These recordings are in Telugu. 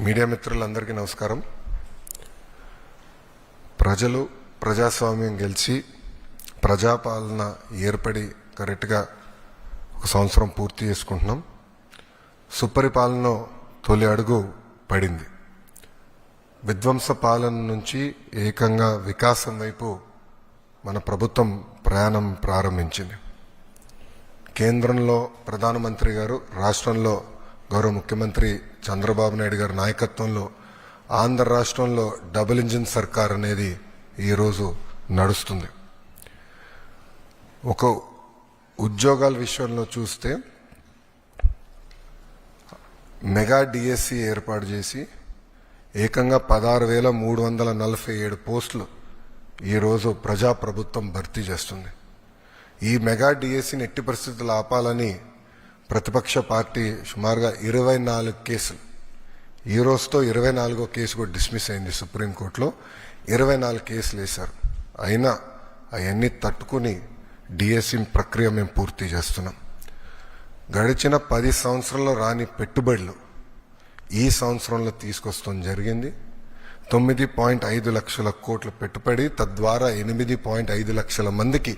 మీడియా మిత్రులందరికీ నమస్కారం. ప్రజలు ప్రజాస్వామ్యం గెలిచి ప్రజాపాలన ఏర్పడి కరెక్ట్గా ఒక సంవత్సరం పూర్తి చేసుకుంటున్నాం. సుపరిపాలన తొలి అడుగు పడింది. విధ్వంస పాలన నుంచి ఏకంగా వికాసం వైపు మన ప్రభుత్వం ప్రయాణం ప్రారంభించింది. కేంద్రంలో ప్రధానమంత్రి గారు, రాష్ట్రంలో గౌరవ ముఖ్యమంత్రి చంద్రబాబు నాయుడు గారి నాయకత్వంలో ఆంధ్ర రాష్ట్రంలో డబుల్ ఇంజిన్ సర్కార్ అనేది ఈరోజు నడుస్తుంది. ఒక ఉద్యోగాల విషయంలో చూస్తే మెగా డిఎస్సి ఏర్పాటు చేసి ఏకంగా 16,347 పోస్టులు ఈరోజు ప్రజాప్రభుత్వం భర్తీ చేస్తుంది. ఈ మెగా డిఎస్సిని ఎట్టి పరిస్థితులు ఆపాలని ప్రతిపక్ష పార్టీ సుమారుగా 24 కేసులు, ఈ రోజుతో 24వ కేసు కూడా డిస్మిస్ అయింది సుప్రీంకోర్టులో. 24 కేసులు వేశారు. అయినా అవన్నీ తట్టుకుని డిఎస్సి ప్రక్రియ మేము పూర్తి చేస్తున్నాం. గడిచిన 10 సంవత్సరాల్లో రాని పెట్టుబడులు ఈ సంవత్సరంలో తీసుకొస్తాం జరిగింది. 9.5 లక్షల కోట్ల పెట్టుబడి, తద్వారా 8.5 లక్షల మందికి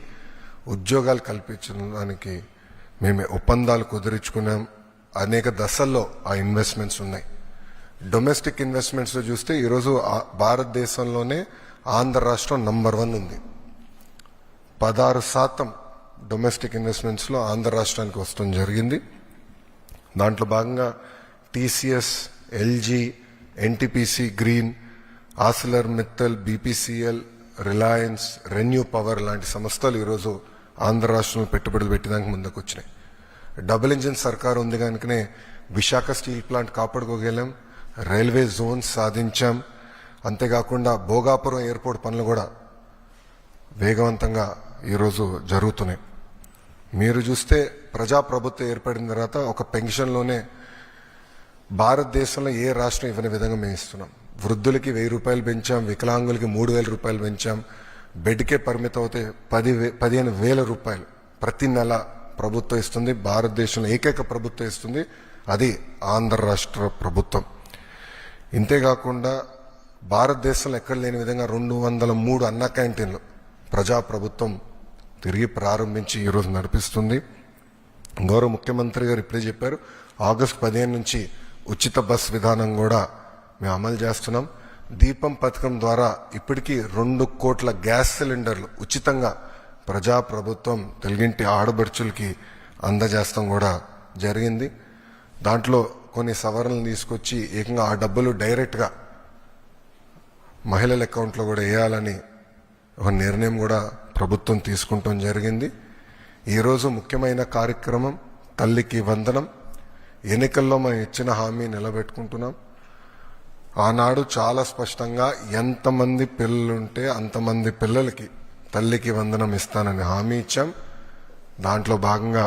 ఉద్యోగాలు కల్పించడానికి మేము ఒప్పందాలు కుదుర్చుకున్నాం. అనేక దశల్లో ఆ ఇన్వెస్ట్మెంట్స్ ఉన్నాయి. డొమెస్టిక్ ఇన్వెస్ట్మెంట్స్లో చూస్తే ఈరోజు భారతదేశంలోనే ఆంధ్ర రాష్ట్రం నంబర్ 1 ఉంది. 16% డొమెస్టిక్ ఇన్వెస్ట్మెంట్స్లో ఆంధ్ర రాష్ట్రానికి వస్తుంది జరిగింది. దాంట్లో భాగంగా TCS, LG, NTPC green, ఆసిలర్ Mittal, BPCL, Reliance, renew power లాంటి సంస్థలు ఈరోజు ఆంధ్ర రాష్ట్రంలో పెట్టుబడులు పెట్టడానికి ముందుకు వచ్చినాయి. డబుల్ ఇంజిన్ సర్కార్ ఉంది కనుకనే విశాఖ స్టీల్ ప్లాంట్ కాపాడుకోగలం, రైల్వే జోన్స్ సాధించాం. అంతేకాకుండా భోగాపురం ఎయిర్పోర్ట్ పనులు కూడా వేగవంతంగా ఈరోజు జరుగుతున్నాయి. మీరు చూస్తే ప్రజాప్రభుత్వం ఏర్పడిన తర్వాత ఒక పెన్షన్లోనే భారతదేశంలో ఏ రాష్ట్రం ఇవ్వని విధంగా మేము ఇస్తున్నాం. వృద్ధులకి 1,000 రూపాయలు పెంచాం, వికలాంగులకి 3,000 రూపాయలు పెంచాం. బెడ్కే పరిమితం అవుతే 15,000 రూపాయలు ప్రతి నెల ప్రభుత్వం ఇస్తుంది. భారతదేశంలో ఏకైక ప్రభుత్వం ఇస్తుంది, అది ఆంధ్ర రాష్ట్ర ప్రభుత్వం. ఇంతేకాకుండా భారతదేశంలో ఎక్కడ లేని విధంగా 203 అన్న క్యాంటీన్లు ప్రజాప్రభుత్వం తిరిగి ప్రారంభించి ఈరోజు నడిపిస్తుంది. గౌరవ ముఖ్యమంత్రి గారు ఇప్పుడే చెప్పారు, ఆగస్టు 15 నుంచి ఉచిత బస్ విధానం కూడా మేము అమలు చేస్తున్నాం. దీపం పథకం ద్వారా ఇప్పటికీ 2 కోట్ల గ్యాస్ సిలిండర్లు ఉచితంగా ప్రజాప్రభుత్వం తెలుగింటి ఆడబడుచులకి అందజేస్తాం కూడా జరిగింది. దాంట్లో కొన్ని సవరణలు తీసుకొచ్చి ఏకంగా ఆ డబ్బులు డైరెక్ట్గా మహిళల అకౌంట్లో కూడా వేయాలని ఒక నిర్ణయం కూడా ప్రభుత్వం తీసుకుంటాం జరిగింది. ఈరోజు ముఖ్యమైన కార్యక్రమం తల్లికి వందనం. ఎన్నికల్లో మనం ఇచ్చిన హామీ నిలబెట్టుకుంటున్నాం. ఆనాడు చాలా స్పష్టంగా ఎంతమంది పిల్లలుంటే అంతమంది పిల్లలకి తల్లికి వందనం ఇస్తానని హామీ ఇచ్చాం. దాంట్లో భాగంగా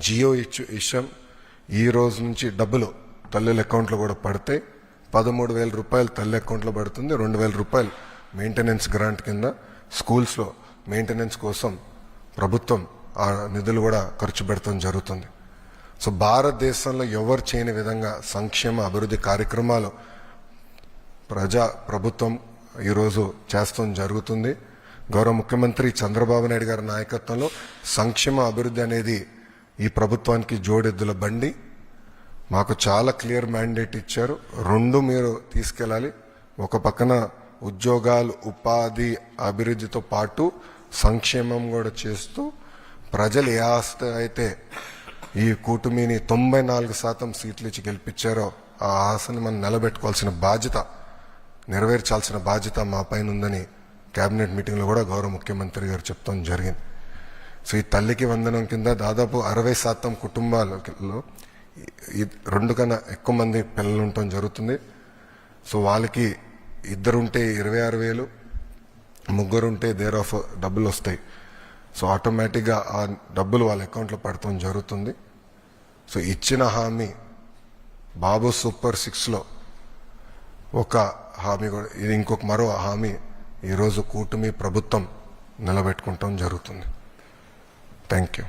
జియో ఇచ్చాం. ఈ రోజు నుంచి డబ్బులు తల్లుల అకౌంట్లో కూడా పడతాయి. 13,000 రూపాయలు తల్లి అకౌంట్లో పడుతుంది. 2,000 రూపాయలు మెయింటెనెన్స్ గ్రాంట్ కింద స్కూల్స్లో మెయింటెనెన్స్ కోసం ప్రభుత్వం ఆ నిధులు కూడా ఖర్చు పెడతాం జరుగుతుంది. సో భారతదేశంలో ఎవరు చేయని విధంగా సంక్షేమ అభివృద్ధి కార్యక్రమాలు ప్రభుత్వం ఈరోజు చేస్తాం జరుగుతుంది. గౌరవ ముఖ్యమంత్రి చంద్రబాబు నాయుడు గారి నాయకత్వంలో సంక్షేమ అభివృద్ధి అనేది ఈ ప్రభుత్వానికి జోడెద్దుల బండి. మాకు చాలా క్లియర్ మ్యాండేట్ ఇచ్చారు. 2 మీరు తీసుకెళ్ళాలి. ఒక పక్కన ఉద్యోగాలు, ఉపాధి, అభివృద్ధితో పాటు సంక్షేమం కూడా చేస్తూ ప్రజలు ఏ ఆస్తి అయితే ఈ కూటమిని 94% సీట్లు ఇచ్చి గెలిపించారో ఆ ఆశని మనం నిలబెట్టుకోవాల్సిన బాధ్యత, నెరవేర్చాల్సిన బాధ్యత మా పైన ఉందని కేబినెట్ మీటింగ్లో కూడా గౌరవ ముఖ్యమంత్రి గారు చెప్తాం జరిగింది. సో ఈ తల్లికి వందనం కింద దాదాపు 60% కుటుంబాలలో 2 కన్నా ఎక్కువ మంది పిల్లలు ఉండటం జరుగుతుంది. సో వాళ్ళకి 2 ఉంటే 26,000, 3 ఉంటే దేర్ ఆఫ్ డబ్బులు వస్తాయి. సో ఆటోమేటిక్గా ఆ డబ్బులు వాళ్ళ అకౌంట్లో పడటం జరుగుతుంది. సో ఇచ్చిన హామీ బాబు సూపర్ 6లో ఒక హామీ కూడా, ఇది ఇంకొక మరో హామీ ఈరోజు కూటమి ప్రభుత్వం నిలబెట్టుకుంటాం జరుగుతుంది. Thank you.